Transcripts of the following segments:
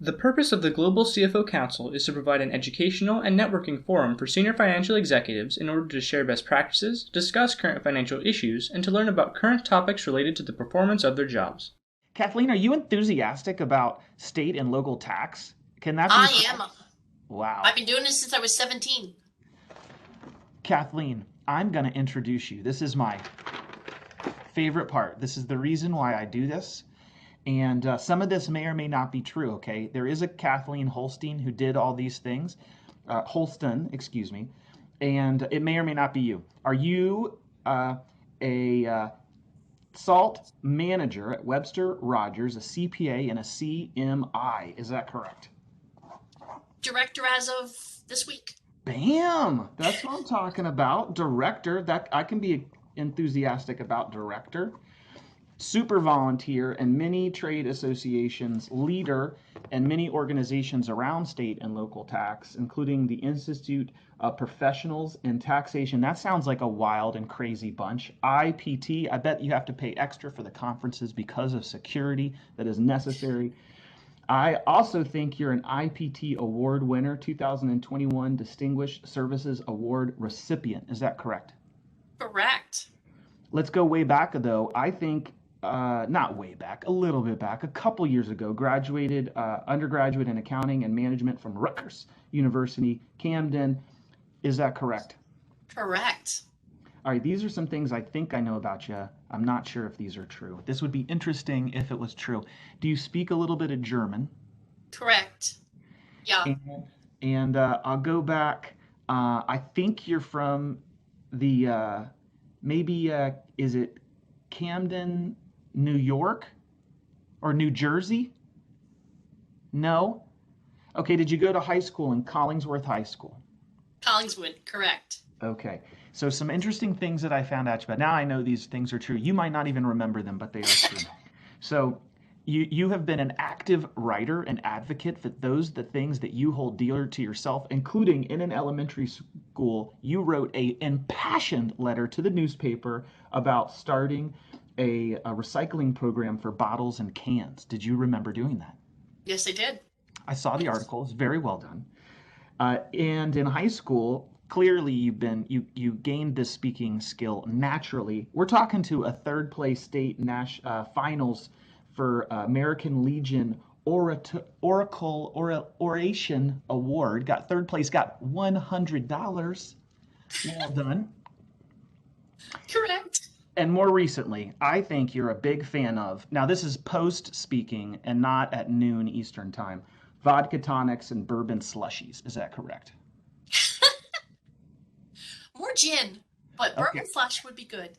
The purpose of the Global CFO Council is to provide an educational and networking forum for senior financial executives in order to share best practices, discuss current financial issues, and to learn about current topics related to the performance of their jobs. Kathleen, are you enthusiastic about state and local tax? Can that be I am. Wow. I've been doing this since I was 17. Kathleen, I'm going to introduce you. This is my favorite part. This is the reason why I do this. And some of this may or may not be true, okay? There is a Kathleen Holstein who did all these things. Holston, excuse me. And it may or may not be you. Are you a SALT manager at Webster Rogers, a CPA and a CMI? Is that correct? Director as of this week. Bam! That's what I'm talking about. Director. That I can be enthusiastic about director. Super volunteer and many trade associations, leader and many organizations around state and local tax, including the Institute of Professionals in Taxation. That sounds like a wild and crazy bunch. IPT, I bet you have to pay extra for the conferences because of security that is necessary. I also think you're an IPT award winner, 2021 Distinguished Services Award recipient. Is that correct? Correct. Let's go way back though. I think not way back, a little bit back, a couple years ago, graduated undergraduate in accounting and management from Rutgers University, Camden. Is that correct? Correct. All right, these are some things I think I know about you. I'm not sure if these are true. This would be interesting if it was true. Do you speak a little bit of German? Correct. Yeah. And I'll go back. I think you're from the maybe is it Camden, New York, or New Jersey? No? Okay, did you go to high school in Collingsworth High School? Collingswood, correct. Okay, so some interesting things that I found out about. Now I know these things are true. You might not even remember them, but they are true. So you have been an active writer and advocate for the things that you hold dear to yourself, including in an elementary school, you wrote a impassioned letter to the newspaper about starting a recycling program for bottles and cans. Did you remember doing that? Yes, I did. I saw the article. It's very well done. And in high school, clearly you gained this speaking skill naturally. We're talking to a third place state finals for American Legion Oration Award. Got third place, got $100. Well done. Correct. And more recently, I think you're a big fan of, now this is post speaking and not at noon Eastern time, vodka tonics and bourbon slushies. Is that correct? More gin, but bourbon slush would be good.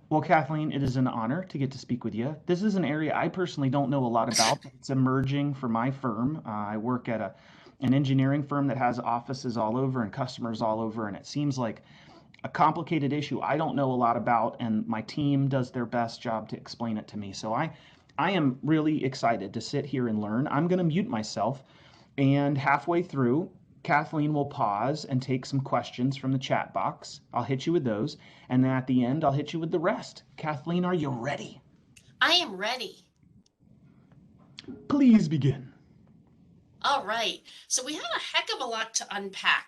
Well, Kathleen, it is an honor to get to speak with you. This is an area I personally don't know a lot about. It's emerging for my firm. I work at an engineering firm that has offices all over and customers all over, and it seems like a complicated issue I don't know a lot about, and my team does their best job to explain it to me. So I am really excited to sit here and learn. I'm going to mute myself, and halfway through, Kathleen will pause and take some questions from the chat box. I'll hit you with those, and then at the end, I'll hit you with the rest. Kathleen, are you ready? I am ready. Please begin. All right. So we have a heck of a lot to unpack.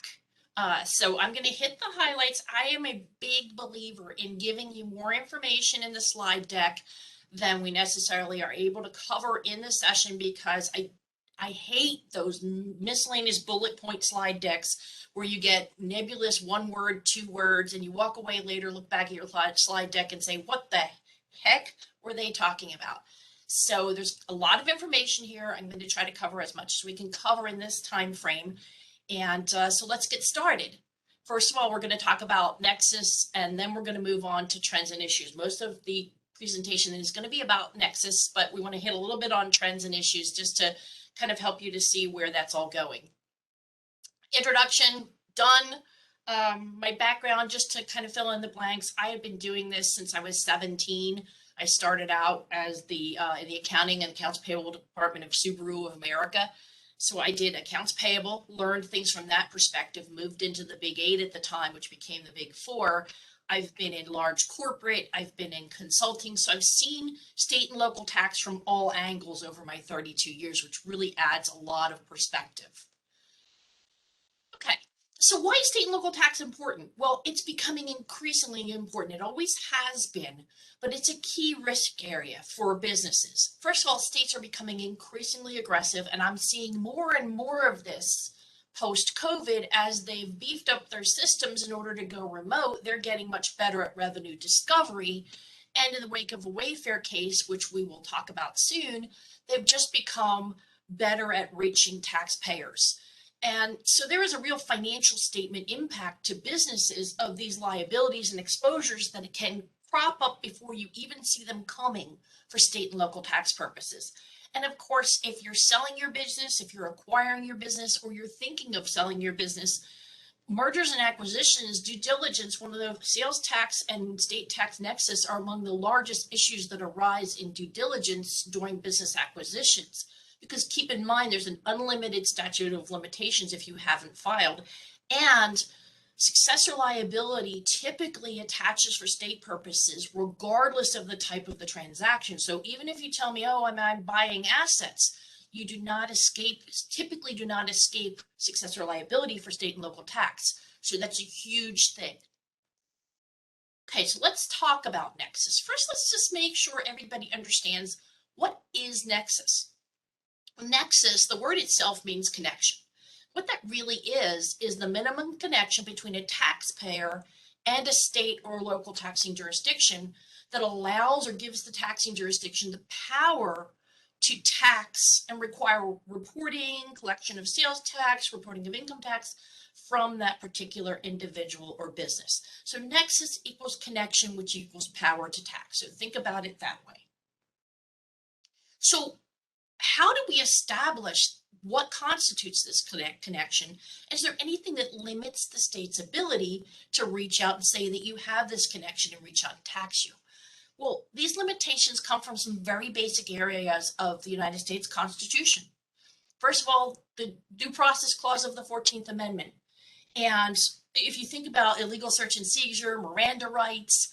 So I'm going to hit the highlights. I am a big believer in giving you more information in the slide deck than we necessarily are able to cover in the session, because I hate those miscellaneous bullet point slide decks where you get nebulous 1 word, 2 words, and you walk away later, look back at your slide deck and say, what the heck were they talking about? So there's a lot of information here. I'm going to try to cover as much as we can cover in this time frame. And so let's get started. First of all, we're going to talk about Nexus, and then we're going to move on to trends and issues. Most of the presentation is going to be about Nexus, but we want to hit a little bit on trends and issues just to kind of help you to see where that's all going. Introduction done. My background, just to kind of fill in the blanks, I have been doing this since I was 17. I started out as in the accounting and accounts payable department of Subaru of America. So I did accounts payable, learned things from that perspective, moved into the Big 8 at the time, which became the Big 4. I've been in large corporate, I've been in consulting, so I've seen state and local tax from all angles over my 32 years, which really adds a lot of perspective. Okay, so why is state and local tax important? Well, it's becoming increasingly important. It always has been, but it's a key risk area for businesses. First of all, states are becoming increasingly aggressive, and I'm seeing more and more of this post-COVID as they've beefed up their systems in order to go remote. They're getting much better at revenue discovery. And in the wake of a Wayfair case, which we will talk about soon, they've just become better at reaching taxpayers. And so there is a real financial statement impact to businesses of these liabilities and exposures that can crop up before you even see them coming for state and local tax purposes. And of course, if you're selling your business, if you're acquiring your business, or you're thinking of selling your business, mergers and acquisitions, due diligence, one of the sales tax and state tax nexus are among the largest issues that arise in due diligence during business acquisitions. Because keep in mind, there's an unlimited statute of limitations if you haven't filed. And successor liability typically attaches for state purposes, regardless of the type of the transaction. So even if you tell me, oh, I'm buying assets, you do not escape, typically do not escape successor liability for state and local tax. So that's a huge thing. Okay, so let's talk about nexus. First, let's just make sure everybody understands what is nexus. Nexus, the word itself means connection. What that really is the minimum connection between a taxpayer and a state or local taxing jurisdiction that allows or gives the taxing jurisdiction the power to tax and require reporting, collection of sales tax, reporting of income tax from that particular individual or business. So nexus equals connection, which equals power to tax. So think about it that way. So how do we establish what constitutes this connection? Is there anything that limits the state's ability to reach out and say that you have this connection and reach out and tax you? Well, these limitations come from some very basic areas of the United States Constitution. First of all, the Due Process Clause of the 14th Amendment. And if you think about illegal search and seizure, Miranda rights,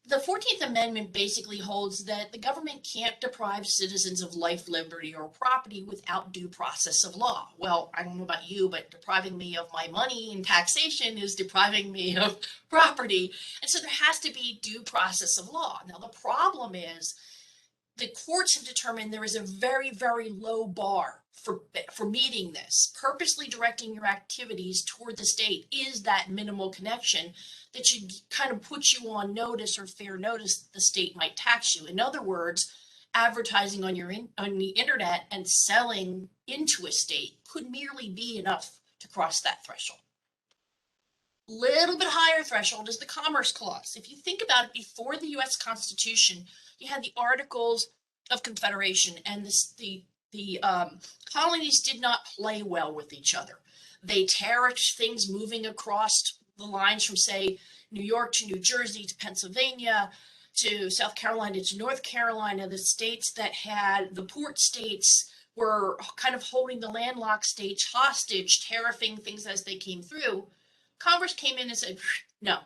the 14th Amendment basically holds that the government can't deprive citizens of life, liberty, or property without due process of law. Well, I don't know about you, but depriving me of my money in taxation is depriving me of property. And so there has to be due process of law. Now, the problem is the courts have determined there is a very, very low bar for meeting this. Purposely directing your activities toward the state is that minimal connection that should kind of put you on notice or fair notice that the state might tax you. In other words, advertising on the internet and selling into a state could merely be enough to cross that threshold. Little bit higher threshold is the Commerce Clause. If you think about it, before the U.S. Constitution, you had the Articles of Confederation, and the colonies did not play well with each other. They tariffed things moving across the lines from, say, New York to New Jersey to Pennsylvania to South Carolina to North Carolina. The states that had the port states were kind of holding the landlocked states hostage, tariffing things as they came through. Congress came in and said, no,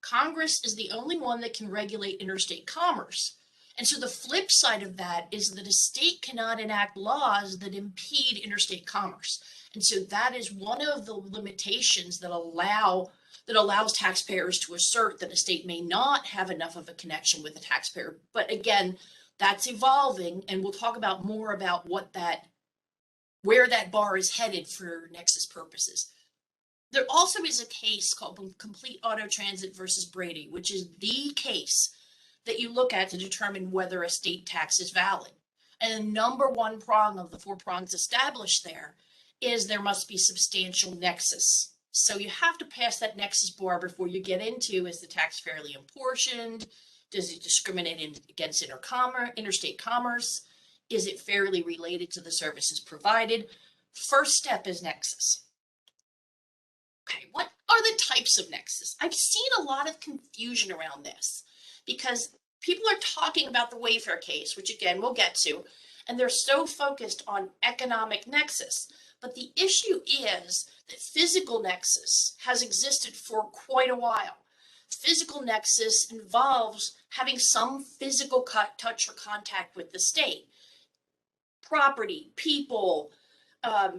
Congress is the only one that can regulate interstate commerce. And so the flip side of that is that a state cannot enact laws that impede interstate commerce. And so that is one of the limitations that allows taxpayers to assert that a state may not have enough of a connection with a taxpayer. But again, that's evolving, and we'll talk about more about where that bar is headed for nexus purposes. There also is a case called Complete Auto Transit versus Brady, which is the case that you look at to determine whether a state tax is valid. And the number one prong of the 4 prongs established there must be substantial nexus. So you have to pass that nexus bar before you get into, is the tax fairly apportioned? Does it discriminate against interstate commerce? Is it fairly related to the services provided? First step is nexus. Okay, what are the types of nexus? I've seen a lot of confusion around this because people are talking about the Wayfair case, which again, we'll get to, and they're so focused on economic nexus. But the issue is that physical nexus has existed for quite a while. physical nexus involves having some physical touch or contact with the state. Property, people,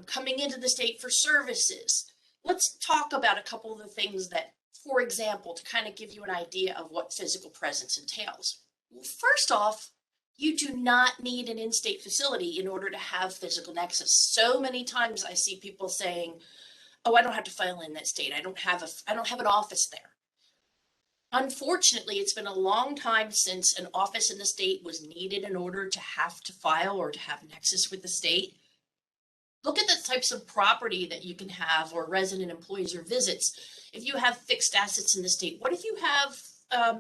coming into the state for services. Let's talk about a couple of the things that, for example, to kind of give you an idea of what physical presence entails. Well, first off, you do not need an in-state facility in order to have physical nexus. So many times I see people saying, oh, I don't have to file in that state. I don't have an office there. Unfortunately, it's been a long time since an office in the state was needed in order to have to file or to have nexus with the state. Look at the types of property that you can have, or resident employees or visits. If you have fixed assets in the state, what if you have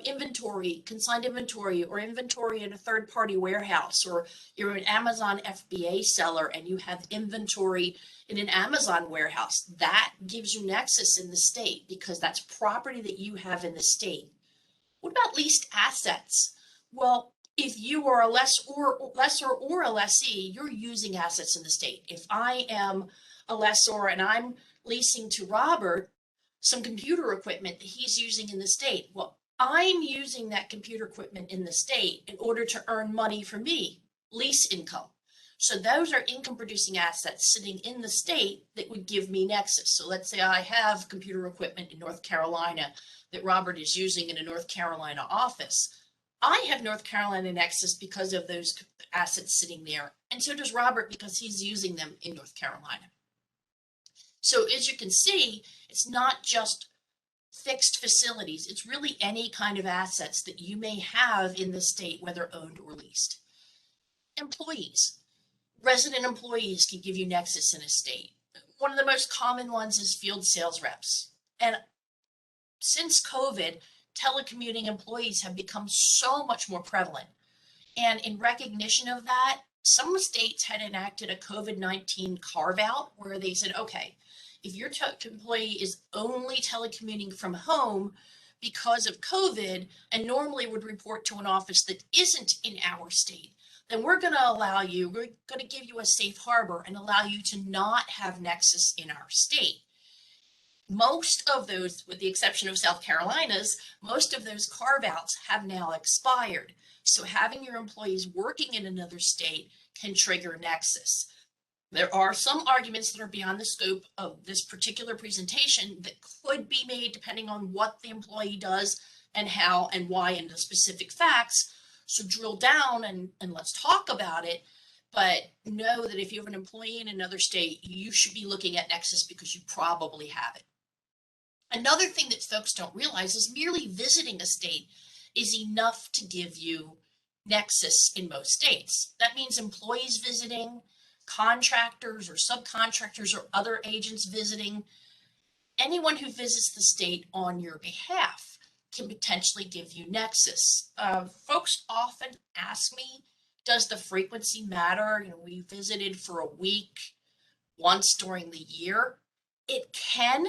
inventory, consigned inventory, or inventory in a third-party warehouse, or you're an Amazon FBA seller and you have inventory in an Amazon warehouse? That gives you nexus in the state because that's property that you have in the state. What about leased assets? Well, if you are a lessor or a lessee, you're using assets in the state. If I am a lessor and I'm leasing to Robert some computer equipment that he's using in the state, well, I'm using that computer equipment in the state in order to earn money for me, lease income. So those are income producing assets sitting in the state that would give me nexus. So let's say I have computer equipment in North Carolina that Robert is using in a North Carolina office. I have North Carolina nexus because of those assets sitting there. And so does Robert because he's using them in North Carolina. So as you can see, it's not just fixed facilities. It's really any kind of assets that you may have in the state, whether owned or leased. Employees. Resident employees can give you nexus in a state. One of the most common ones is field sales reps. And since COVID, telecommuting employees have become so much more prevalent. And in recognition of that, some states had enacted a COVID-19 carve-out where they said, okay, if your employee is only telecommuting from home because of COVID and normally would report to an office that isn't in our state, then we're going to give you a safe harbor and allow you to not have nexus in our state. Most of those, with the exception of South Carolina's, most of those carve-outs have now expired. So having your employees working in another state can trigger nexus. There are some arguments that are beyond the scope of this particular presentation that could be made depending on what the employee does and how and why and the specific facts. So drill down and let's talk about it. But know that if you have an employee in another state, you should be looking at nexus because you probably have it. Another thing that folks don't realize is merely visiting a state is enough to give you nexus in most states. That means employees visiting, contractors or subcontractors or other agents visiting. Anyone who visits the state on your behalf can potentially give you nexus. Folks often ask me, does the frequency matter? You know, we visited for a week once during the year. It can,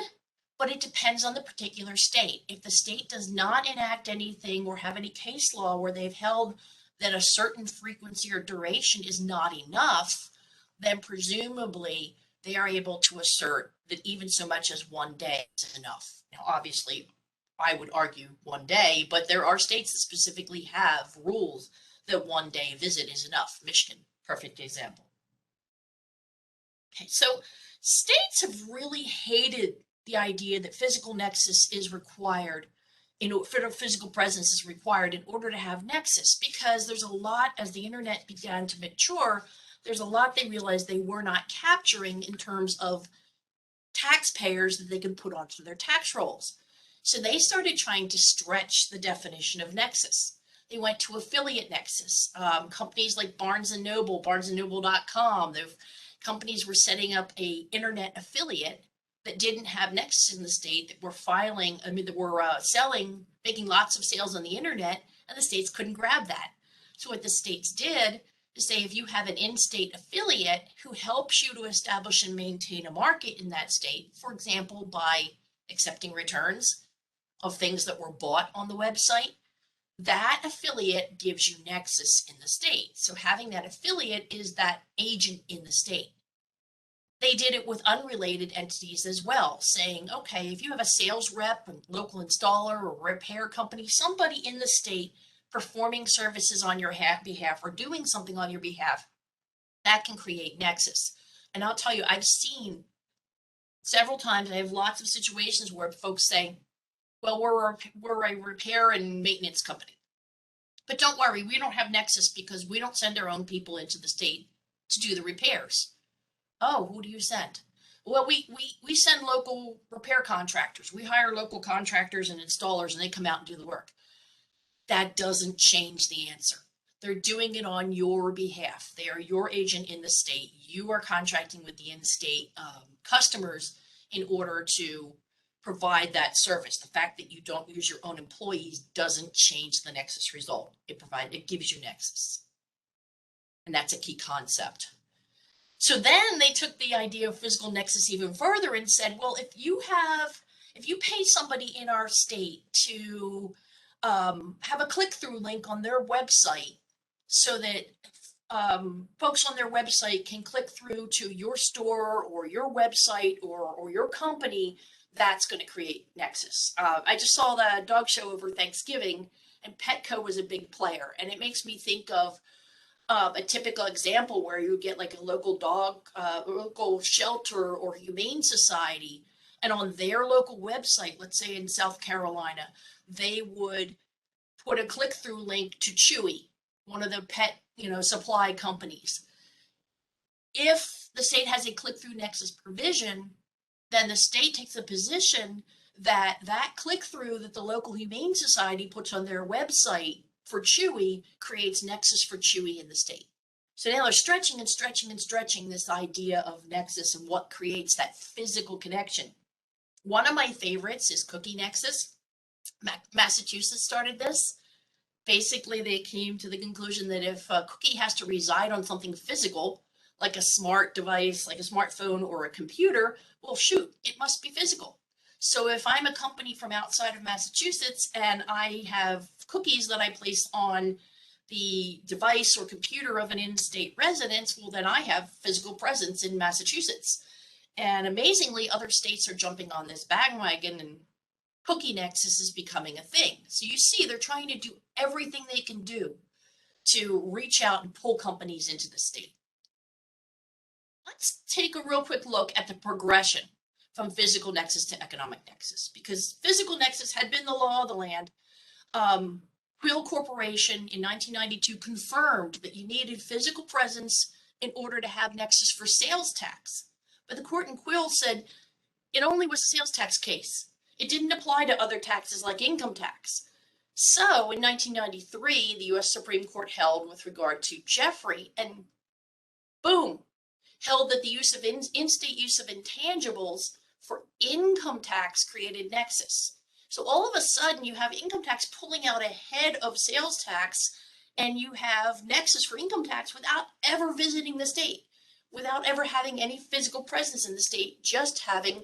but it depends on the particular state. If the state does not enact anything or have any case law where they've held that a certain frequency or duration is not enough, then presumably they are able to assert that even so much as 1 day is enough. Now, obviously, I would argue 1 day, but there are states that specifically have rules that 1 day visit is enough. Michigan, perfect example. Okay, so states have really hated the idea that physical nexus is required, physical presence is required in order to have nexus, because there's a lot, as the internet began to mature, there's a lot they realized they were not capturing in terms of taxpayers that they could put onto their tax rolls. So they started trying to stretch the definition of nexus. They went to affiliate nexus. Companies like Barnes & Noble, barnesandnoble.com, the companies were setting up a internet affiliate that didn't have nexus in the state, that were selling, making lots of sales on the internet, and the states couldn't grab that. So what the states did is say, if you have an in-state affiliate who helps you to establish and maintain a market in that state, for example, by accepting returns of things that were bought on the website, that affiliate gives you nexus in the state. So having that affiliate is that agent in the state. They did it with unrelated entities as well, saying, okay, if you have a sales rep, a local installer, or repair company, somebody in the state performing services on your behalf or doing something on your behalf, that can create nexus. And I'll tell you, I've seen several times, I have lots of situations where folks say, well, we're a repair and maintenance company. But don't worry, we don't have nexus because we don't send our own people into the state to do the repairs. Oh, who do you send? Well, we send local repair contractors. We hire local contractors and installers, and they come out and do the work. That doesn't change the answer. They're doing it on your behalf. They are your agent in the state. You are contracting with the in-state customers in order to provide that service. The fact that you don't use your own employees doesn't change the nexus result. It gives you nexus. And that's a key concept. So then they took the idea of physical nexus even further and said, well, if you pay somebody in our state to have a click-through link on their website so that folks on their website can click through to your store or your website or your company, that's going to create nexus. I just saw the dog show over Thanksgiving, and Petco was a big player, and it makes me think of a typical example where you get like a local dog, local shelter or humane society, and on their local website, let's say in South Carolina, they would put a click-through link to Chewy, one of the pet, supply companies. If the state has a click-through nexus provision, then the state takes a position that that click-through that the local humane society puts on their website for Chewy creates nexus for Chewy in the state. So now they're stretching and stretching and stretching this idea of nexus and what creates that physical connection. One of my favorites is Cookie Nexus. Massachusetts started this. Basically, they came to the conclusion that if a cookie has to reside on something physical, like a smart device, like a smartphone or a computer, well, shoot, it must be physical. So if I'm a company from outside of Massachusetts and I have cookies that I place on the device or computer of an in-state resident, well, then I have physical presence in Massachusetts. And amazingly, other states are jumping on this bandwagon, and Cookie Nexus is becoming a thing. So you see, they're trying to do everything they can do to reach out and pull companies into the state. Let's take a real quick look at the progression from physical nexus to economic nexus, because physical nexus had been the law of the land. Quill Corporation in 1992 confirmed that you needed physical presence in order to have nexus for sales tax. But the court in Quill said it only was a sales tax case. It didn't apply to other taxes like income tax. So in 1993, the US Supreme Court held with regard to Jeffrey, and boom, held that the use of in-state use of intangibles for income tax created nexus. So all of a sudden you have income tax pulling out ahead of sales tax, and you have nexus for income tax without ever visiting the state, without ever having any physical presence in the state, just having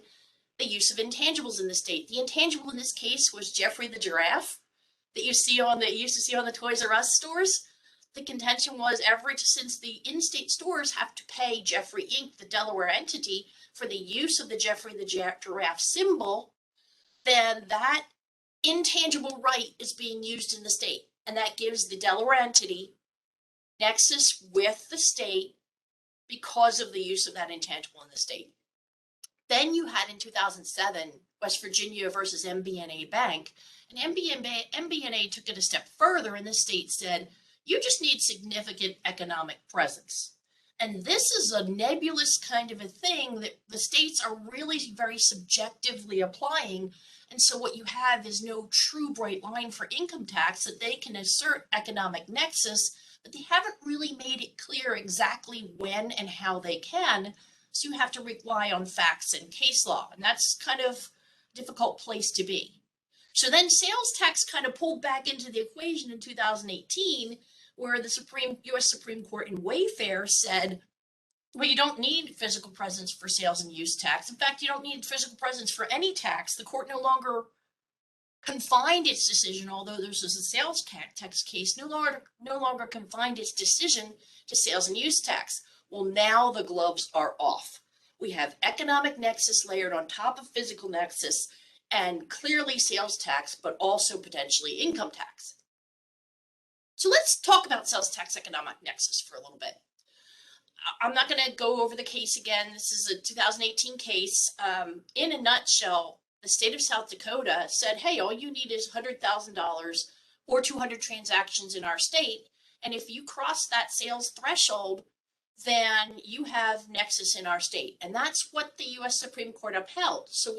the use of intangibles in the state. The intangible in this case was Jeffrey the giraffe that you used to see on the Toys R Us stores. The contention was since the in-state stores have to pay Jeffrey Inc., the Delaware entity, for the use of the Jeffrey the giraffe symbol, then that intangible right is being used in the state. And that gives the Delaware entity nexus with the state because of the use of that intangible in the state. Then you had in 2007, West Virginia versus MBNA Bank, and MBNA took it a step further, and the state said, you just need significant economic presence. And this is a nebulous kind of a thing that the states are really very subjectively applying. And so what you have is no true bright line for income tax that they can assert economic nexus, but they haven't really made it clear exactly when and how they can. So you have to rely on facts and case law, and that's kind of a difficult place to be. So then sales tax kind of pulled back into the equation in 2018, where the US Supreme Court in Wayfair said, well, you don't need physical presence for sales and use tax. In fact, you don't need physical presence for any tax. The court no longer confined its decision, although this was a sales tax case, no longer confined its decision to sales and use tax. Well, now the gloves are off. We have economic nexus layered on top of physical nexus, and clearly sales tax, but also potentially income tax. So let's talk about sales tax economic nexus for a little bit. I'm not going to go over the case again. This is a 2018 case. In a nutshell, the state of South Dakota said, hey, all you need is $100,000 or 200 transactions in our state. And if you cross that sales threshold, then you have nexus in our state. And that's what the U.S. Supreme Court upheld. So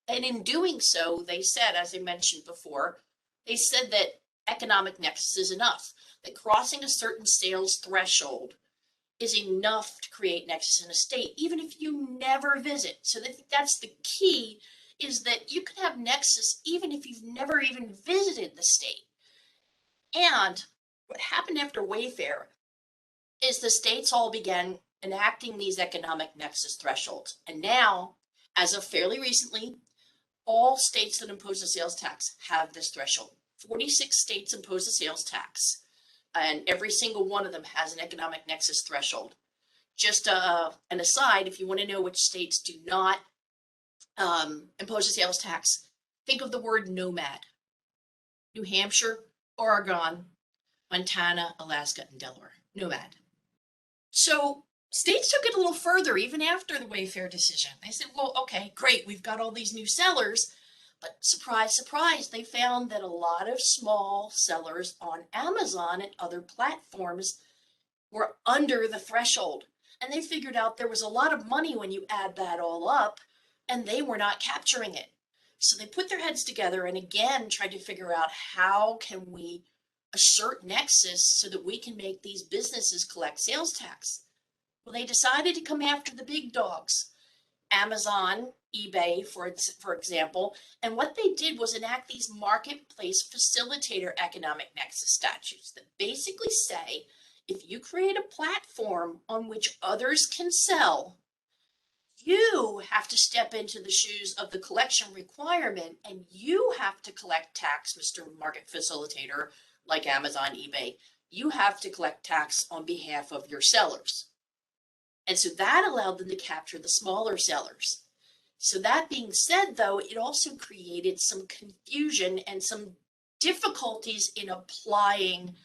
and in doing so, they said, as I mentioned before, they said that economic nexus is enough, that crossing a certain sales threshold is enough to create nexus in a state, even if you never visit. So that's the key, is that you can have nexus even if you've never even visited the state. And what happened after Wayfair is the states all began enacting these economic nexus thresholds. And now, as of fairly recently, all states that impose a sales tax have this threshold. 46 states impose a sales tax, and every single one of them has an economic nexus threshold. Just an aside, if you want to know which states do not impose a sales tax, think of the word nomad. New Hampshire, Oregon, Montana, Alaska, and Delaware. Nomad. So states took it a little further even after the Wayfair decision. They said, well, okay, great, we've got all these new sellers, but surprise, surprise, they found that a lot of small sellers on Amazon and other platforms were under the threshold. And they figured out there was a lot of money when you add that all up, and they were not capturing it. So they put their heads together and again tried to figure out how can we assert nexus so that we can make these businesses collect sales tax. Well, they decided to come after the big dogs, Amazon, eBay, for example. And what they did was enact these marketplace facilitator economic nexus statutes that basically say, if you create a platform on which others can sell, you have to step into the shoes of the collection requirement, and you have to collect tax, Mr. Market Facilitator, like Amazon, eBay. You have to collect tax on behalf of your sellers. And so that allowed them to capture the smaller sellers. So that being said, though, it also created some confusion and some difficulties in applying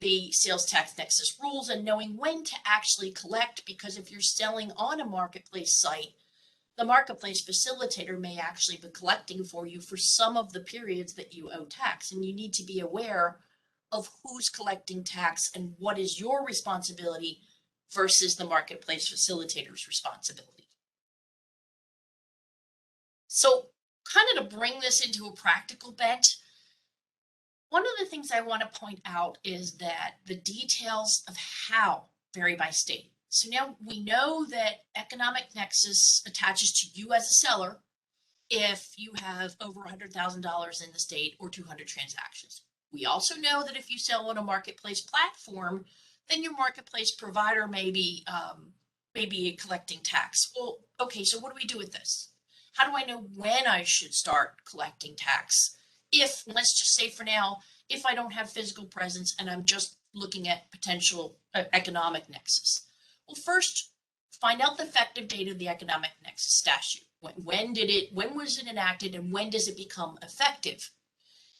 the sales tax nexus rules and knowing when to actually collect, because if you're selling on a marketplace site, the marketplace facilitator may actually be collecting for you for some of the periods that you owe tax, and you need to be aware of who's collecting tax and what is your responsibility versus the marketplace facilitator's responsibility. So kind of to bring this into a practical bent, one of the things I want to point out is that the details of how vary by state. So now we know that economic nexus attaches to you as a seller if you have over $100,000 in the state or 200 transactions. We also know that if you sell on a marketplace platform, then your marketplace provider may be collecting tax. Well, okay, so what do we do with this? How do I know when I should start collecting tax? If, let's just say for now, if I don't have physical presence and I'm just looking at potential economic nexus. Well, first, find out the effective date of the economic nexus statute. When was it enacted, and when does it become effective?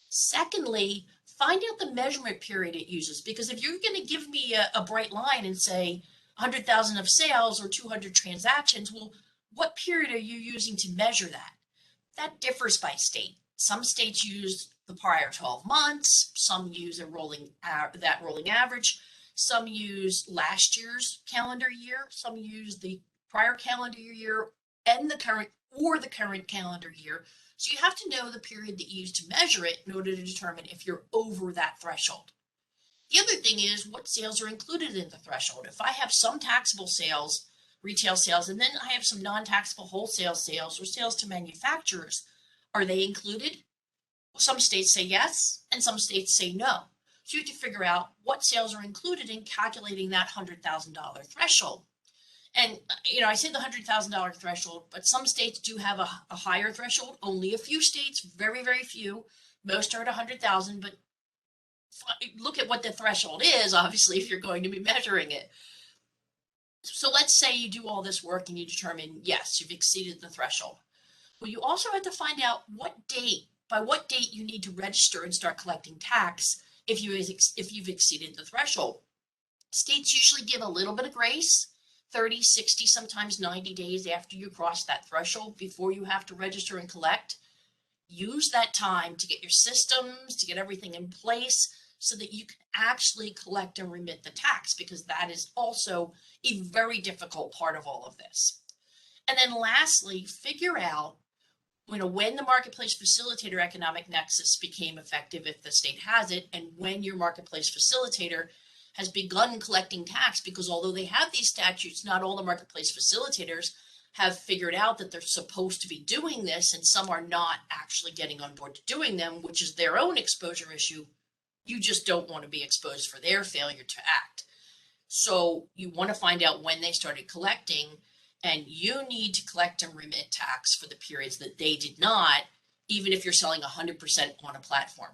Secondly, find out the measurement period it uses, because if you're going to give me a bright line and say 100,000 of sales or 200 transactions, well, what period are you using to measure that? That differs by state. Some states use the prior 12 months, some use rolling average, some use last year's calendar year, some use the prior calendar year and the current calendar year. So you have to know the period that you use to measure it in order to determine if you're over that threshold. The other thing is what sales are included in the threshold. If I have some taxable sales, retail sales, and then I have some non-taxable wholesale sales or sales to manufacturers, are they included? Well, some states say yes, and some states say no. So you have to figure out what sales are included in calculating that $100,000 threshold. And, I say the $100,000 threshold, but some states do have a higher threshold. Only a few states, very, very few. Most are at 100,000, but look at what the threshold is, obviously, if you're going to be measuring it. So let's say you do all this work and you determine, yes, you've exceeded the threshold. Well, you also have to find out by what date you need to register and start collecting tax if you've exceeded the threshold. States usually give a little bit of grace, 30, 60, sometimes 90 days after you cross that threshold before you have to register and collect. Use that time to get your systems, to get everything in place so that you can actually collect and remit the tax, because that is also a very difficult part of all of this. And then lastly, figure out when the marketplace facilitator economic nexus became effective, if the state has it, and when your marketplace facilitator has begun collecting tax, because although they have these statutes, not all the marketplace facilitators have figured out that they're supposed to be doing this, and some are not actually getting on board to doing them, which is their own exposure issue. You just don't want to be exposed for their failure to act. So you want to find out when they started collecting, and you need to collect and remit tax for the periods that they did not, even if you're selling 100% on a platform.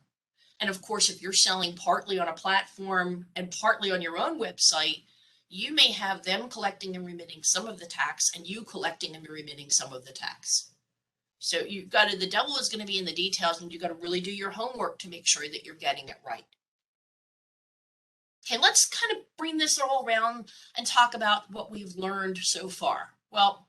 And of course, if you're selling partly on a platform and partly on your own website, you may have them collecting and remitting some of the tax and you collecting and remitting some of the tax. So the devil is going to be in the details, and you've got to really do your homework to make sure that you're getting it right. Okay, let's kind of bring this all around and talk about what we've learned so far. Well,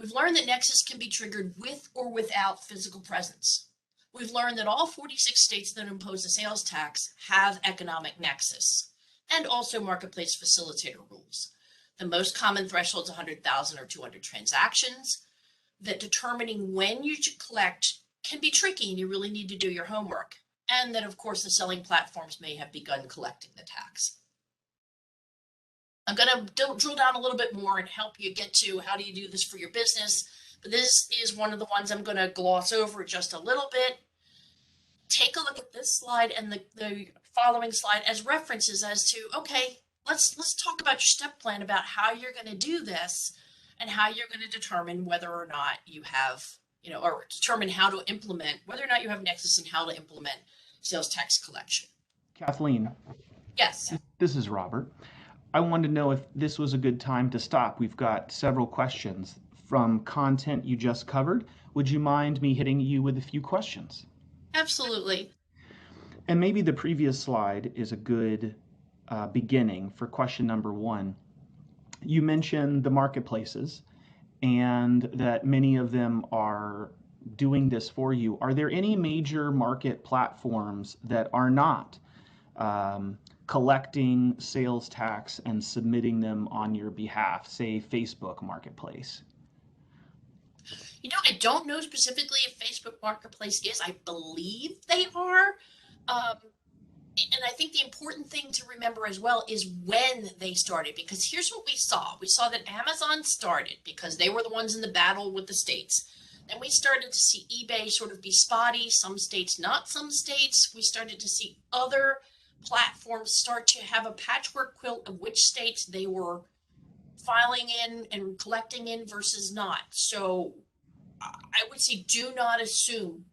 we've learned that Nexus can be triggered with or without physical presence. We've learned that all 46 states that impose a sales tax have economic nexus and also marketplace facilitator rules. The most common threshold is 100,000 or 200 transactions. That determining when you should collect can be tricky, and you really need to do your homework. And that, of course, the selling platforms may have begun collecting the tax. I'm going to drill down a little bit more and help you get to how do you do this for your business. But this is one of the ones I'm going to gloss over just a little bit. Take a look at this slide and the following slide as references as to, okay, let's talk about your step plan, about how you're going to do this and how you're going to determine whether or not you have, or determine how to implement, whether or not you have Nexus and how to implement sales tax collection. Kathleen. Yes. This is Robert. I wanted to know if this was a good time to stop. We've got several questions from content you just covered. Would you mind me hitting you with a few questions? Absolutely. And maybe the previous slide is a good beginning for question number 1. You mentioned the marketplaces and that many of them are doing this for you. Are there any major market platforms that are not collecting sales tax and submitting them on your behalf, say Facebook Marketplace? I don't know specifically if Facebook Marketplace is. I believe they are. And I think the important thing to remember as well is when they started, because here's what we saw. We saw that Amazon started because they were the ones in the battle with the states. Then we started to see eBay sort of be spotty, some states, not some states. We started to see other platforms start to have a patchwork quilt of which states they were filing in and collecting in versus not. So I would say do not assume.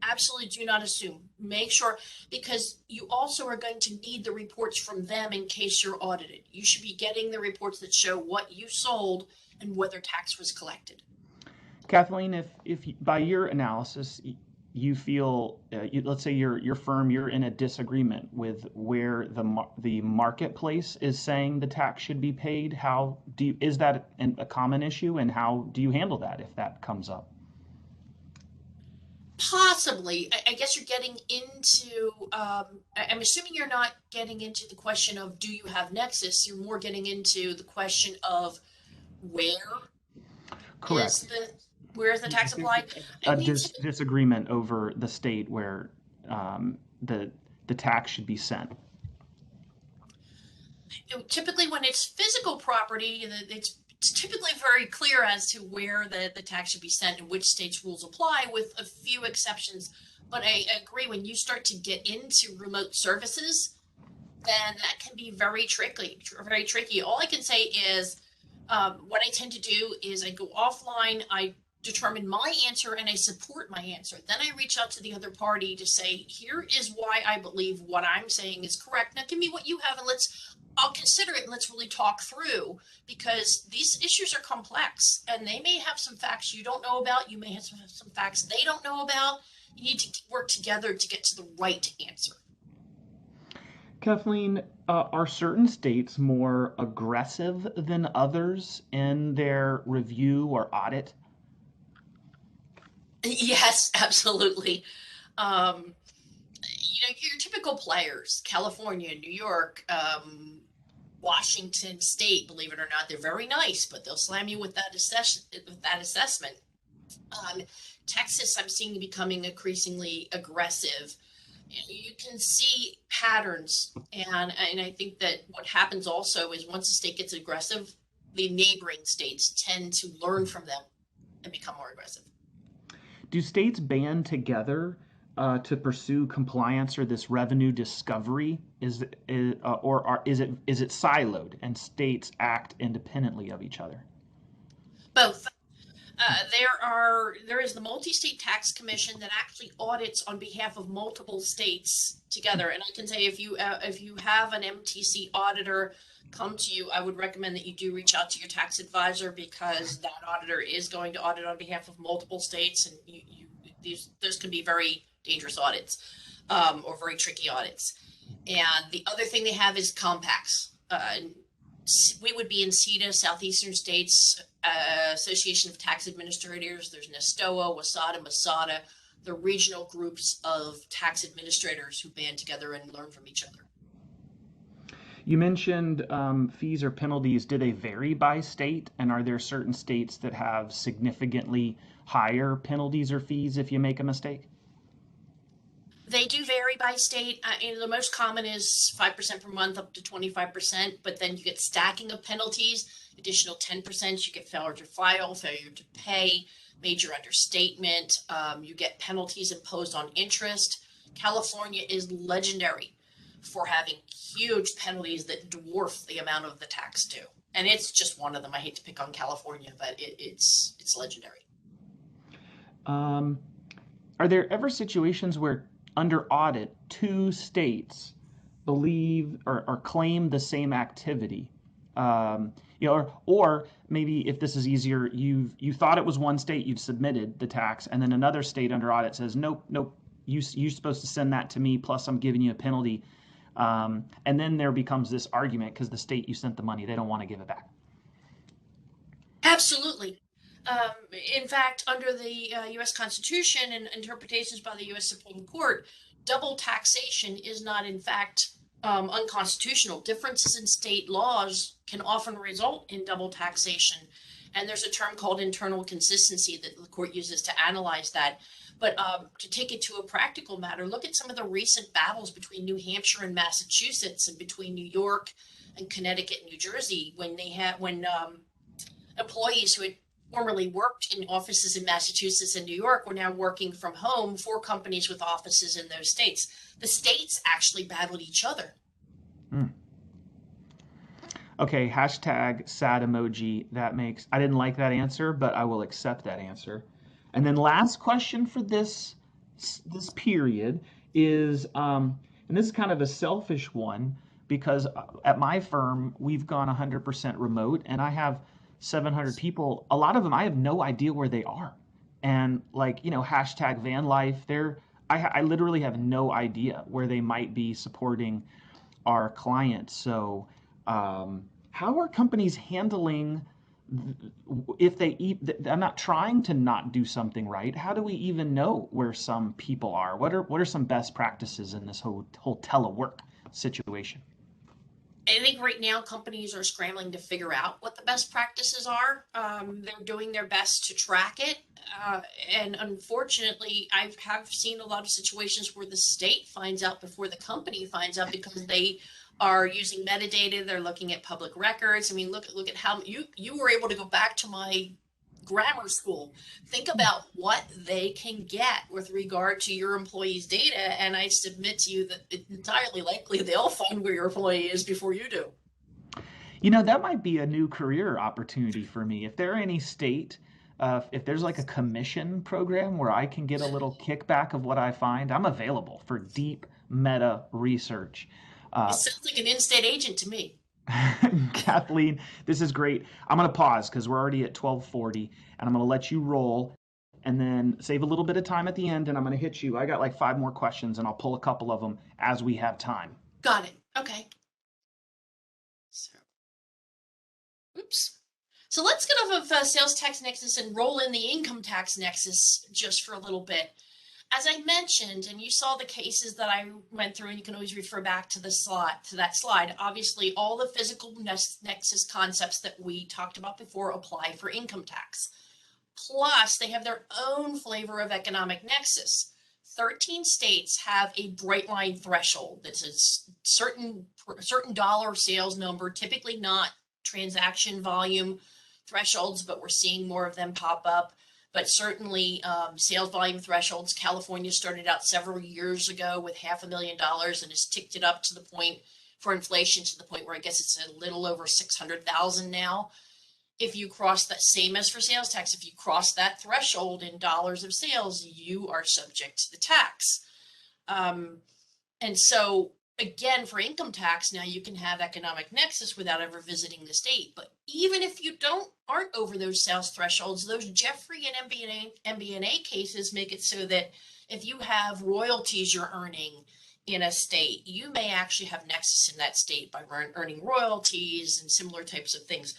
Absolutely do not assume. Make sure, because you also are going to need the reports from them in case you're audited. You should be getting the reports that show what you sold and whether tax was collected. Kathleen, if by your analysis you feel, let's say your firm, you're in a disagreement with where the marketplace is saying the tax should be paid, is that a common issue, and how do you handle that if that comes up? Possibly. I guess you're getting into, I'm assuming you're not getting into the question of do you have Nexus? You're more getting into the question of where Correct. Where is the tax applied? Disagreement over the state where the tax should be sent. Typically, when it's physical property, it's typically very clear as to where the tax should be sent and which states' rules apply, with a few exceptions. But I agree, when you start to get into remote services, then that can be very tricky. All I can say is what I tend to do is I go offline, I determine my answer and I support my answer. Then I reach out to the other party to say, here is why I believe what I'm saying is correct. Now give me what you have and I'll consider it and let's really talk through, because these issues are complex and they may have some facts you don't know about. You may have some facts they don't know about. You need to work together to get to the right answer. Kathleen, are certain states more aggressive than others in their review or audit? Yes, absolutely. Your typical players, California, New York, Washington State, believe it or not, they're very nice, but they'll slam you with that assessment. Texas, I'm seeing becoming increasingly aggressive. You can see patterns, and I think that what happens also is once a state gets aggressive, the neighboring states tend to learn from them and become more aggressive. Do states band together to pursue compliance or this revenue discovery? Is it siloed and states act independently of each other? Both. There is the multi-state tax commission that actually audits on behalf of multiple states together. And I can say if you have an MTC auditor come to you, I would recommend that you do reach out to your tax advisor, because that auditor is going to audit on behalf of multiple states, and those can be very dangerous audits, or very tricky audits. And the other thing they have is compacts. We would be in CETA, Southeastern States Association of Tax Administrators. There's NASTOA, WASADA, MASADA, the regional groups of tax administrators who band together and learn from each other. You mentioned fees or penalties. Do they vary by state? And are there certain states that have significantly higher penalties or fees if you make a mistake? They do vary by state. The most common is 5% per month up to 25%, but then you get stacking of penalties, additional 10%. You get failure to file, failure to pay, major understatement. You get penalties imposed on interest. California is legendary for having huge penalties that dwarf the amount of the tax due. And it's just one of them. I hate to pick on California, but it's legendary. Are there ever situations where under audit, two states believe or claim the same activity? Or maybe if this is easier, you thought it was one state, you've submitted the tax, and then another state under audit says, nope, you're supposed to send that to me, plus I'm giving you a penalty. And then there becomes this argument because the state you sent the money, they don't want to give it back. Absolutely. In fact, under the U.S. Constitution and interpretations by the U.S. Supreme Court, double taxation is not, in fact, unconstitutional. Differences in state laws can often result in double taxation. And there's a term called internal consistency that the court uses to analyze that. But to take it to a practical matter, look at some of the recent battles between New Hampshire and Massachusetts, and between New York and Connecticut and New Jersey, when employees who had formerly worked in offices in Massachusetts and New York were now working from home for companies with offices in those states. The states actually battled each other. Okay, hashtag sad emoji. I didn't like that answer, but I will accept that answer. And then last question for this period is, and this is kind of a selfish one, because at my firm, we've gone 100% remote, and I have 700 people. A lot of them, I have no idea where they are. And hashtag van life, I literally have no idea where they might be supporting our clients. So how are companies handling if I'm not trying to not do something right? How do we even know where some people are? What are some best practices in this whole telework situation? I think right now companies are scrambling to figure out what the best practices are. They're doing their best to track it. And unfortunately, I have seen a lot of situations where the state finds out before the company finds out, because they are using metadata. They're looking at public records. I mean, look at how you were able to go back to my grammar school. Think about what they can get with regard to your employees' data, and I submit to you that it's entirely likely they'll find where your employee is before you do. That might be a new career opportunity for me. If there are any state If there's like a commission program where I can get a little kickback of what I find, I'm available for deep meta research. It Uh, sounds like an in-state agent to me. Kathleen, this is great. I'm going to pause because we're already at 12:40, and I'm going to let you roll and then save a little bit of time at the end, and I'm going to hit you. I got like 5 more questions, and I'll pull a couple of them as we have time. Got it. Okay. So, oops. So let's get off of sales tax nexus and roll in the income tax nexus just for a little bit. As I mentioned, and you saw the cases that I went through, and you can always refer back to that slide. Obviously, all the physical nexus concepts that we talked about before apply for income tax. Plus, they have their own flavor of economic nexus. 13 states have a bright line threshold that's a certain dollar sales number, typically not transaction volume thresholds, but we're seeing more of them pop up. But certainly sales volume thresholds. California started out several years ago with $500,000 and has ticked it up to the point for inflation to the point where I guess it's a little over 600,000 now. If you cross that, same as for sales tax, if you cross that threshold in dollars of sales, you are subject to the tax. And so again, for income tax, now you can have economic nexus without ever visiting the state. But even if you aren't over those sales thresholds, those Jeffrey and MBNA cases make it so that if you have royalties you're earning in a state, you may actually have nexus in that state by earning royalties and similar types of things.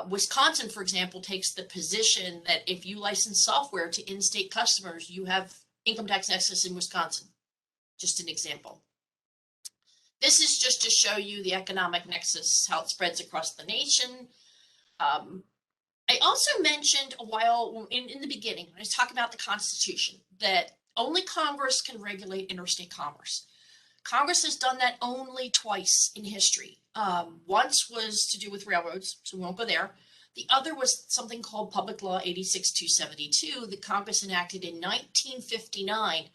Wisconsin, for example, takes the position that if you license software to in-state customers, you have income tax nexus in Wisconsin. Just an example. This is just to show you the economic nexus, how it spreads across the nation. I also mentioned a while in the beginning, when I was talking about the Constitution, that only Congress can regulate interstate commerce. Congress has done that only twice in history. Once was to do with railroads, so we won't go there. The other was something called Public Law 86-272 that Congress enacted in 1959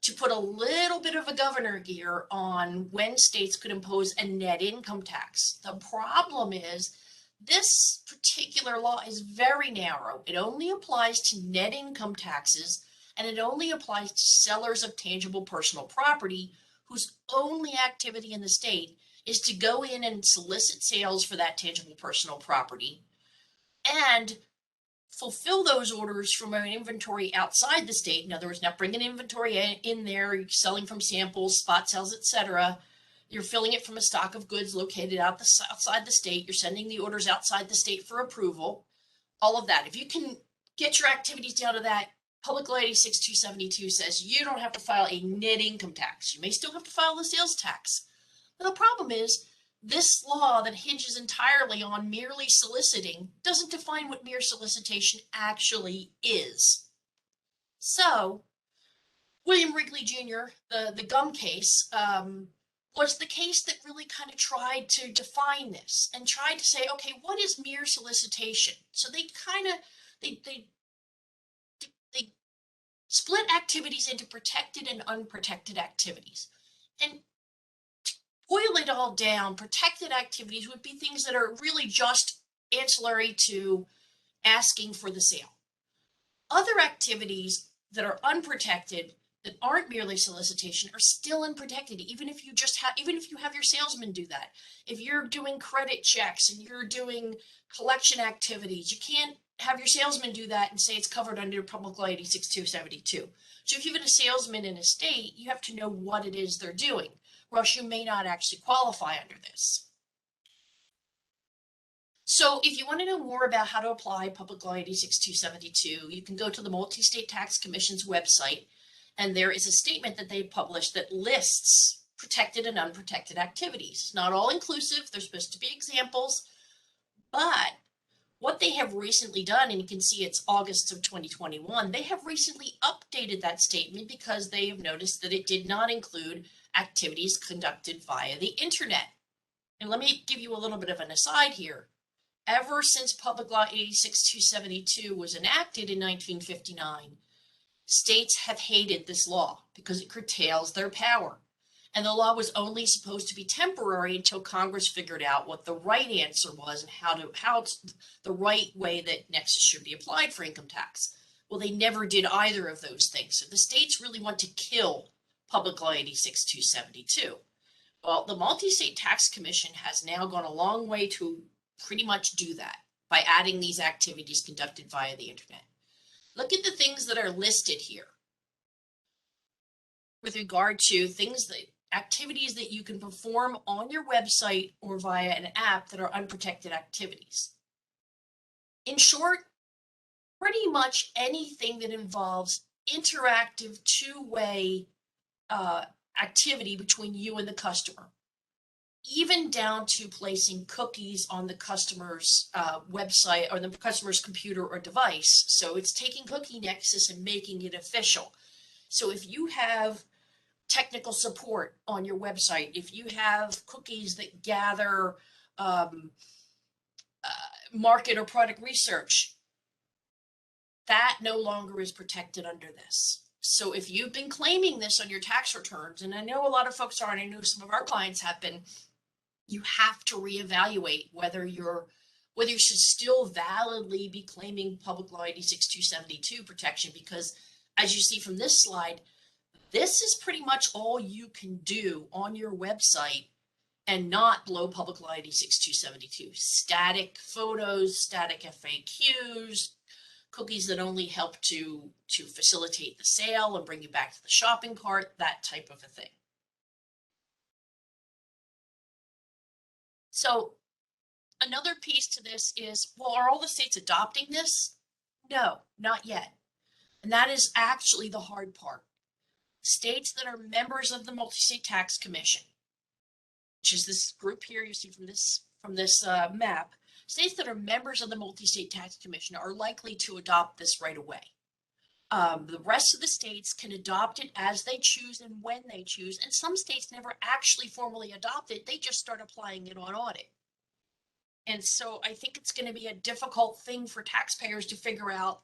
to put a little bit of a governor gear on when states could impose a net income tax. The problem is this particular law is very narrow. It only applies to net income taxes, and it only applies to sellers of tangible personal property whose only activity in the state is to go in and solicit sales for that tangible personal property and fulfill those orders from an inventory outside the state. In other words, not bringing inventory in there, you're selling from samples, spot sales, etc. You're filling it from a stock of goods located outside the state. You're sending the orders outside the state for approval. All of that. If you can get your activities down to that, Public Law 86-272 says you don't have to file a net income tax. You may still have to file the sales tax. But the problem is this law that hinges entirely on merely soliciting doesn't define what mere solicitation actually is. So William Wrigley Jr., the gum case, was the case that really kind of tried to define this and tried to say, okay, what is mere solicitation? So they split activities into protected and unprotected activities. And to boil it all down, protected activities would be things that are really just ancillary to asking for the sale. Other activities that are unprotected, that aren't merely solicitation, are still unprotected, even if you have your salesman do that. If you're doing credit checks and you're doing collection activities, you can't have your salesman do that and say it's covered under Public Law 86-272. So if you've been a salesman in a state, you have to know what it is they're doing, or else you may not actually qualify under this. So if you want to know more about how to apply Public Law 86-272, you can go to the Multi-State Tax Commission's website, and there is a statement that they published that lists protected and unprotected activities. Not all inclusive, they're supposed to be examples, but what they have recently done, and you can see it's August of 2021, they have recently updated that statement because they have noticed that it did not include activities conducted via the internet. And let me give you a little bit of an aside here. Ever since Public Law 86-272 was enacted in 1959, states have hated this law because it curtails their power. And the law was only supposed to be temporary until Congress figured out what the right answer was and how the right way that Nexus should be applied for income tax. Well, they never did either of those things. So the states really want to kill Public Law 86-272. Well, the Multi-State Tax Commission has now gone a long way to pretty much do that by adding these activities conducted via the internet. Look at the things that are listed here with regard to activities that you can perform on your website or via an app that are unprotected activities. In short, pretty much anything that involves interactive two-way activity between you and the customer, even down to placing cookies on the customer's website or the customer's computer or device. So it's taking Cookie Nexus and making it official. So if you have technical support on your website, if you have cookies that gather market or product research, that no longer is protected under this. So if you've been claiming this on your tax returns, and I know a lot of folks are, and I know some of our clients have been, you have to reevaluate whether you should still validly be claiming Public Law 86-272 protection, because as you see from this slide, this is pretty much all you can do on your website and not blow Public Law 86-272. Static photos, static FAQs, cookies that only help to facilitate the sale and bring you back to the shopping cart, that type of a thing. So another piece to this is, well, are all the states adopting this? No, not yet. And that is actually the hard part. States that are members of the Multi-State Tax Commission, which is this group here you see from this map, states that are members of the Multi-State Tax Commission are likely to adopt this right away. The rest of the states can adopt it as they choose and when they choose, and some states never actually formally adopt it. They just start applying it on audit. And so I think it's going to be a difficult thing for taxpayers to figure out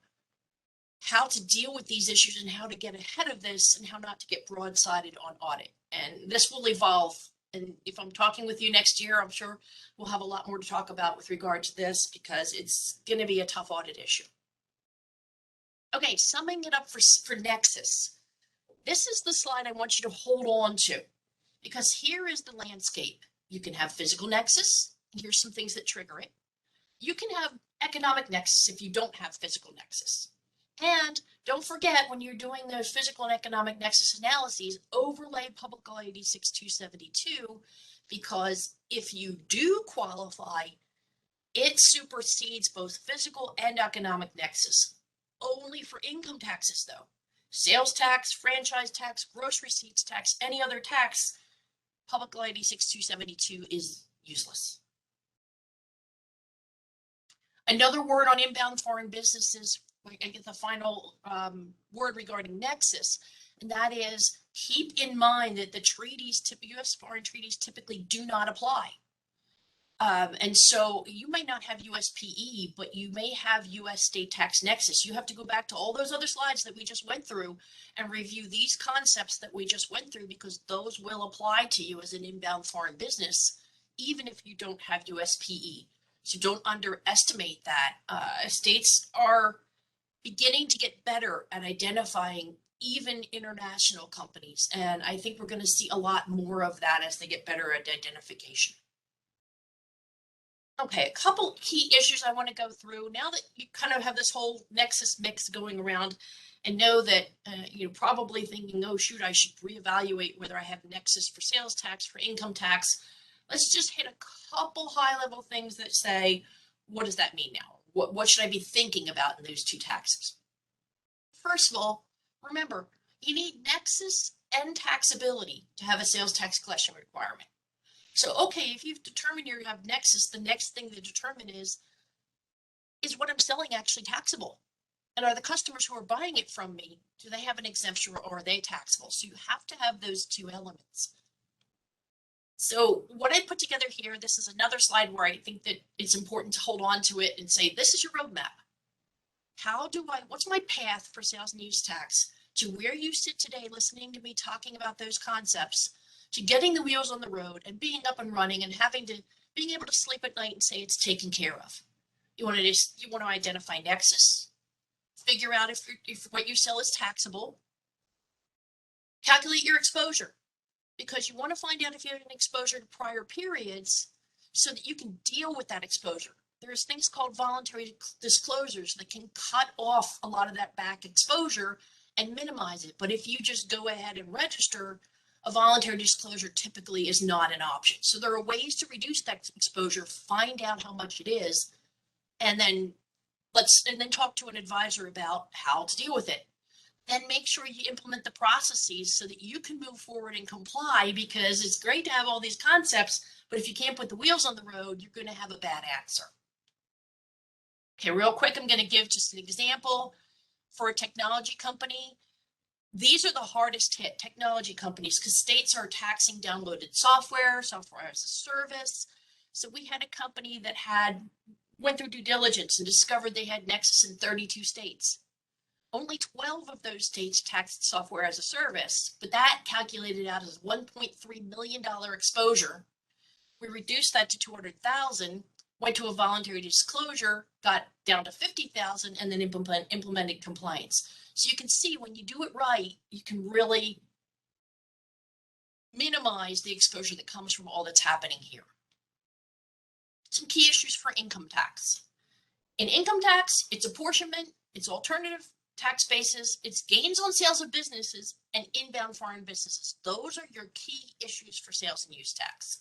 how to deal with these issues and how to get ahead of this and how not to get broadsided on audit. And this will evolve. And if I'm talking with you next year, I'm sure we'll have a lot more to talk about with regard to this, because it's going to be a tough audit issue. Okay, summing it up for Nexus. This is the slide I want you to hold on to, because here is the landscape. You can have physical Nexus, and here's some things that trigger it. You can have economic Nexus if you don't have physical Nexus. And don't forget, when you're doing those physical and economic nexus analyses, overlay Public Law 86-272, because if you do qualify, it supersedes both physical and economic nexus. Only for income taxes, though. Sales tax, franchise tax, gross receipts tax, any other tax, Public Law 86-272 is useless. Another word on inbound foreign businesses, I get the final word regarding Nexus, and that is keep in mind that the treaties, U.S. foreign treaties typically do not apply. And so you may not have USPE, but you may have U.S. state tax nexus. You have to go back to all those other slides that we just went through and review these concepts that we just went through, because those will apply to you as an inbound foreign business, even if you don't have USPE. So don't underestimate that. States are beginning to get better at identifying even international companies. And I think we're going to see a lot more of that as they get better at identification. Okay, a couple key issues I want to go through now that you kind of have this whole Nexus mix going around, and know that you're probably thinking, oh, shoot, I should reevaluate whether I have Nexus for sales tax, for income tax. Let's just hit a couple high-level things that say, what does that mean now? What should I be thinking about in those two taxes? First of all, remember, you need Nexus and taxability to have a sales tax collection requirement. So, okay, if you've determined you have Nexus, the next thing to determine is what I'm selling actually taxable? And are the customers who are buying it from me, do they have an exemption or are they taxable? So you have to have those two elements. So what I put together here, this is another slide where I think that it's important to hold on to it and say, this is your roadmap. What's my path for sales and use tax to where you sit today listening to me talking about those concepts, to getting the wheels on the road and being up and running and being able to sleep at night and say it's taken care of. You want to identify nexus, figure out if what you sell is taxable, calculate your exposure, because you want to find out if you have an exposure to prior periods so that you can deal with that exposure. There's things called voluntary disclosures that can cut off a lot of that back exposure and minimize it. But if you just go ahead and register, a voluntary disclosure typically is not an option. So there are ways to reduce that exposure, find out how much it is, and then talk to an advisor about how to deal with it. Then make sure you implement the processes so that you can move forward and comply, because it's great to have all these concepts, but if you can't put the wheels on the road, you're going to have a bad answer. Okay, real quick, I'm going to give just an example for a technology company. These are the hardest hit technology companies because states are taxing downloaded software as a service. So we had a company that went through due diligence and discovered they had nexus in 32 states. Only 12 of those states taxed software as a service, but that calculated out as $1.3 million exposure. We reduced that to 200,000, went to a voluntary disclosure, got down to 50,000, and then implemented compliance. So you can see when you do it right, you can really minimize the exposure that comes from all that's happening here. Some key issues for income tax. In income tax, it's apportionment, it's alternative tax bases, it's gains on sales of businesses, and inbound foreign businesses. Those are your key issues for sales and use tax.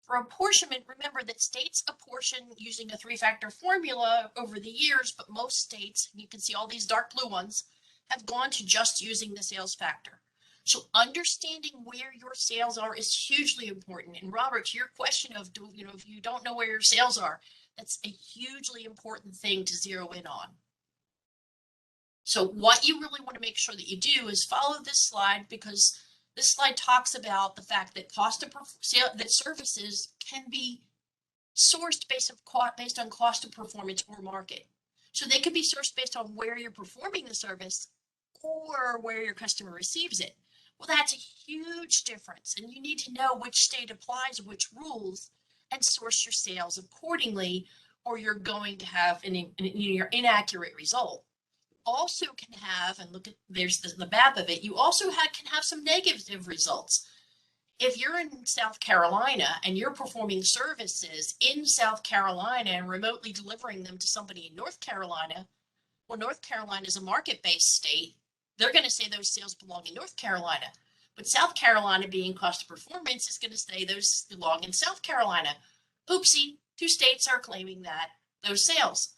For apportionment, remember that states apportion using a three-factor formula over the years, but most states, and you can see all these dark blue ones, have gone to just using the sales factor. So understanding where your sales are is hugely important. And Robert, to your question of, if you don't know where your sales are, that's a hugely important thing to zero in on. So what you really want to make sure that you do is follow this slide, because this slide talks about the fact that services can be sourced based on cost of performance or market. So they could be sourced based on where you're performing the service or where your customer receives it. Well, that's a huge difference, and you need to know which state applies which rules and source your sales accordingly, or you're going to have an inaccurate result. Also can have, and look at, there's the map of it, you also can have some negative results. If you're in South Carolina and you're performing services in South Carolina and remotely delivering them to somebody in North Carolina, well, North Carolina is a market-based state. They're going to say those sales belong in North Carolina. But South Carolina, being cost of performance, is going to say those belong in South Carolina. Oopsie, two states are claiming those sales.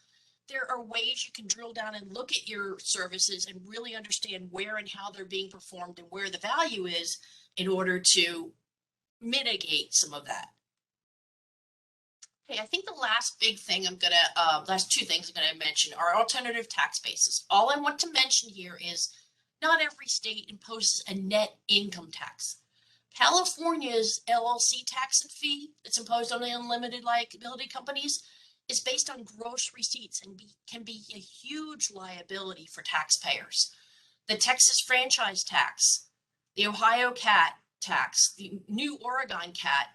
There are ways you can drill down and look at your services and really understand where and how they're being performed and where the value is in order to mitigate some of that. Okay, I think the last two things I'm going to mention are alternative tax bases. All I want to mention here is not every state imposes a net income tax. California's LLC tax and fee that's imposed on the unlimited liability companies is based on gross receipts and can be a huge liability for taxpayers. The Texas franchise tax, the Ohio CAT tax, the new Oregon CAT,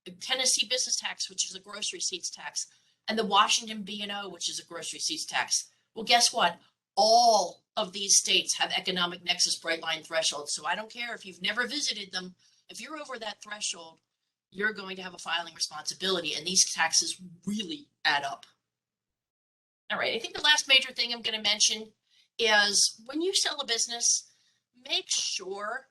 the Tennessee business tax, which is a gross receipts tax, and the Washington B&O, which is a gross receipts tax. Well, guess what? All of these states have economic nexus bright line thresholds. So I don't care if you've never visited them. If you're over that threshold, you're going to have a filing responsibility, and these taxes really add up. All right, I think the last major thing I'm going to mention is when you sell a business, make sure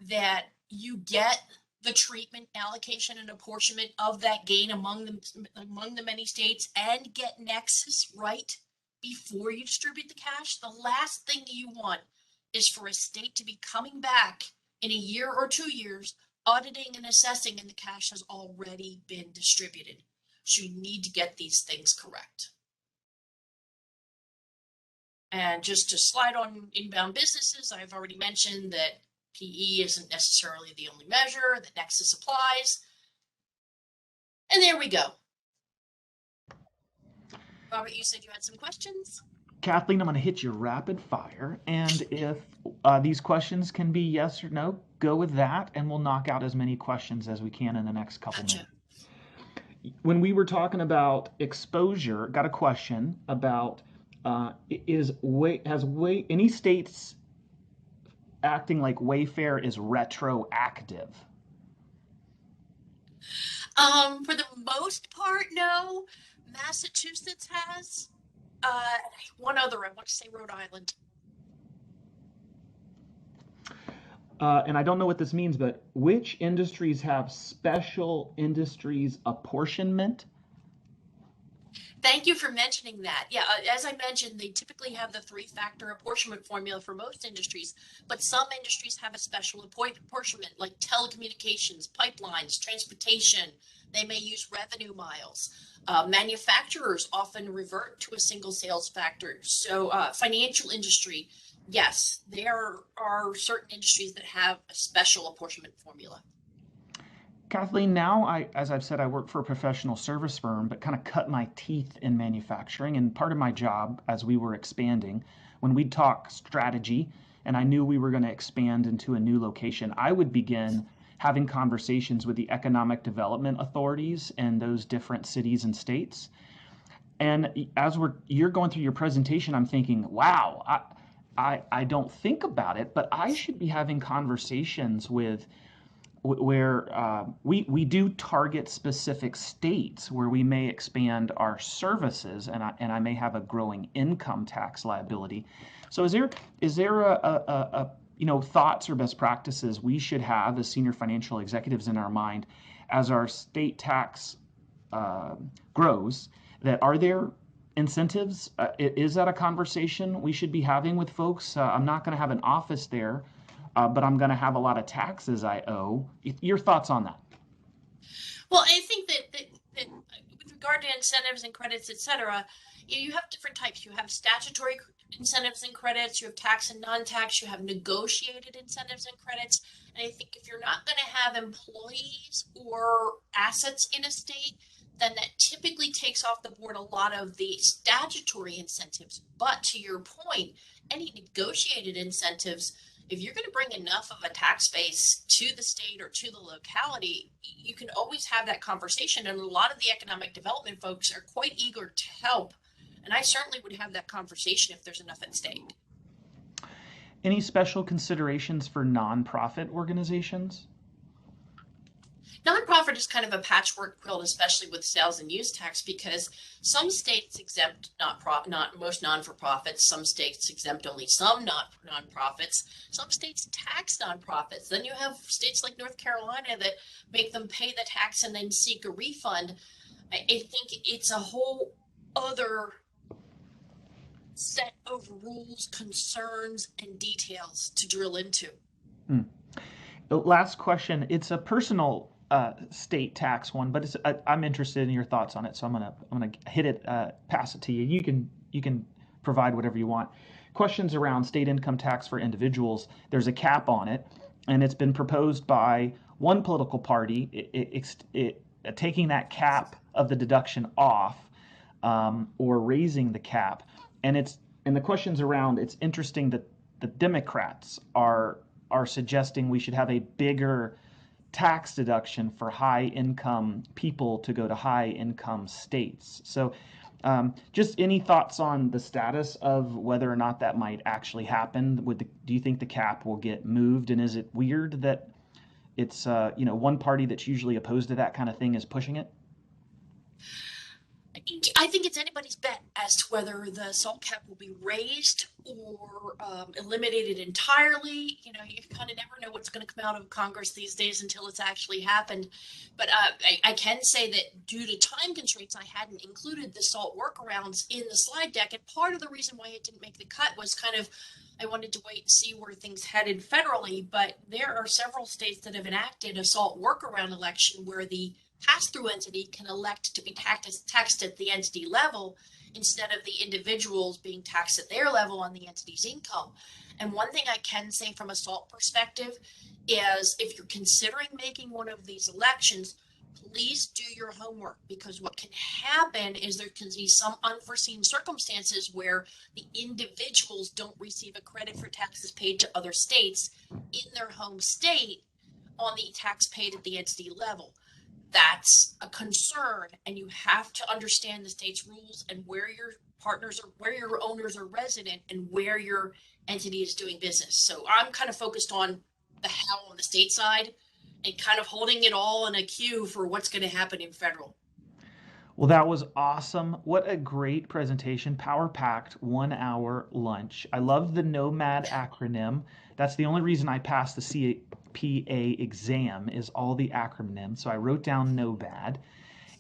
that you get the treatment, allocation, and apportionment of that gain among the many states, and get nexus right before you distribute the cash. The last thing you want is for a state to be coming back in a year or 2 years, auditing and assessing, and the cash has already been distributed. So you need to get these things correct. And just to slide on inbound businesses, I've already mentioned that PE isn't necessarily the only measure, that nexus applies. And there we go. Robert, you said you had some questions? Kathleen, I'm going to hit you rapid fire. And if these questions can be yes or no, go with that, and we'll knock out as many questions as we can in the next couple Gotcha. minutes. When we were talking about exposure, got a question about any states acting like Wayfair is retroactive? For the most part, no. Massachusetts has. One other, I want to say Rhode Island. And I don't know what this means, but which industries have special industries apportionment? Thank you for mentioning that. Yeah, as I mentioned, they typically have the 3-factor apportionment formula for most industries, but some industries have a special apportionment, like telecommunications, pipelines, transportation. They may use revenue miles. Manufacturers often revert to a single sales factor. So financial industry, yes, there are certain industries that have a special apportionment formula. Kathleen, now as I've said, I work for a professional service firm, but kind of cut my teeth in manufacturing. And part of my job as we were expanding, when we'd talk strategy and I knew we were going to expand into a new location, I would begin having conversations with the economic development authorities in those different cities and states. And as you're going through your presentation, I'm thinking, wow, I don't think about it, but I should be having conversations with where we do target specific states where we may expand our services, and I may have a growing income tax liability. So is there a thoughts or best practices we should have as senior financial executives in our mind as our state tax grows? That are there incentives? Is that a conversation we should be having with folks? I'm not going to have an office there. But I'm going to have a lot of taxes I owe. Your thoughts on that? Well, I think that with regard to incentives and credits, et cetera, you have different types. You have statutory incentives and credits, you have tax and non-tax, you have negotiated incentives and credits. And I think if you're not going to have employees or assets in a state, then that typically takes off the board a lot of the statutory incentives. But to your point, any negotiated incentives, if you're going to bring enough of a tax base to the state or to the locality, you can always have that conversation. And a lot of the economic development folks are quite eager to help. And I certainly would have that conversation if there's enough at stake. Any special considerations for nonprofit organizations? Nonprofit is kind of a patchwork quilt, especially with sales and use tax, because some states exempt not most non-for-profits. Some states exempt only some nonprofits. Some states tax nonprofits. Then you have states like North Carolina that make them pay the tax and then seek a refund. I think it's a whole other set of rules, concerns, and details to drill into. The last question. It's a personal state tax one, but I'm interested in your thoughts on it, so I'm gonna hit it, pass it to you. You can provide whatever you want. Questions around state income tax for individuals. There's a cap on it, and it's been proposed by one political party, taking that cap of the deduction off, or raising the cap. And the questions around. It's interesting that the Democrats are suggesting we should have a bigger tax deduction for high income people to go to high income states. So just any thoughts on the status of whether or not that might actually happen? Do you think the cap will get moved? And is it weird that it's one party that's usually opposed to that kind of thing is pushing it? I think it's anybody's bet as to whether the SALT cap will be raised or eliminated entirely. You kind of never know what's going to come out of Congress these days until it's actually happened. But I can say that due to time constraints, I hadn't included the SALT workarounds in the slide deck. And part of the reason why it didn't make the cut was I wanted to wait and see where things headed federally. But there are several states that have enacted a SALT workaround election where the pass-through entity can elect to be taxed at the entity level instead of the individuals being taxed at their level on the entity's income. And one thing I can say from a SALT perspective is if you're considering making one of these elections, please do your homework, because what can happen is there can be some unforeseen circumstances where the individuals don't receive a credit for taxes paid to other states in their home state on the tax paid at the entity level. That's a concern, and you have to understand the state's rules and where your partners are, where your owners are resident, and where your entity is doing business. So I'm kind of focused on the how on the state side and kind of holding it all in a queue for what's going to happen in federal. Well, that was awesome. What a great presentation. Power packed 1 hour lunch. I love the NOMAD acronym. That's the only reason I passed the CPA exam is all the acronyms. So I wrote down NOBAD.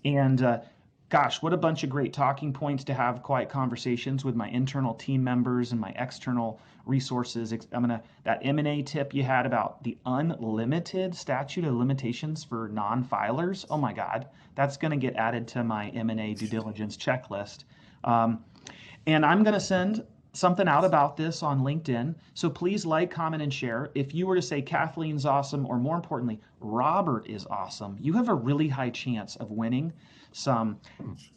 And gosh, what a bunch of great talking points to have quiet conversations with my internal team members and my external resources. That M&A tip you had about the unlimited statute of limitations for non-filers. Oh my God, that's going to get added to my M&A due diligence checklist. And I'm going to send something out about this on LinkedIn. So please like, comment, and share. If you were to say Kathleen's awesome, or more importantly, Robert is awesome, you have a really high chance of winning some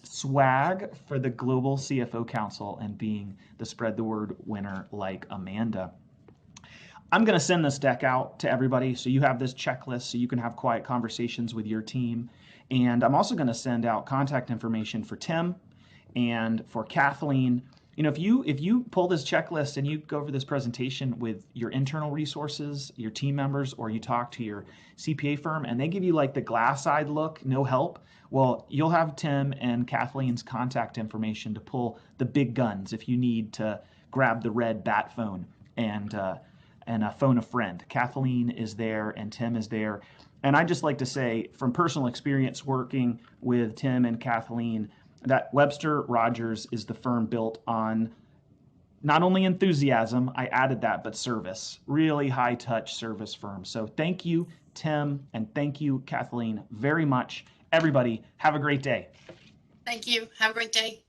swag for the Global CFO Council and being the spread the word winner like Amanda. I'm going to send this deck out to everybody so you have this checklist so you can have quiet conversations with your team. And I'm also going to send out contact information for Tim and for Kathleen. You know, if you pull this checklist and you go over this presentation with your internal resources, your team members, or you talk to your CPA firm and they give you like the glass-eyed look, no help, well, you'll have Tim and Kathleen's contact information to pull the big guns if you need to grab the red bat phone and phone a friend. Kathleen is there and Tim is there. And I just like to say, from personal experience working with Tim and Kathleen, that Webster Rogers is the firm built on not only enthusiasm, I added that, but service. Really high touch service firm. So thank you, Tim, and thank you, Kathleen, very much. Everybody, have a great day. Thank you. Have a great day.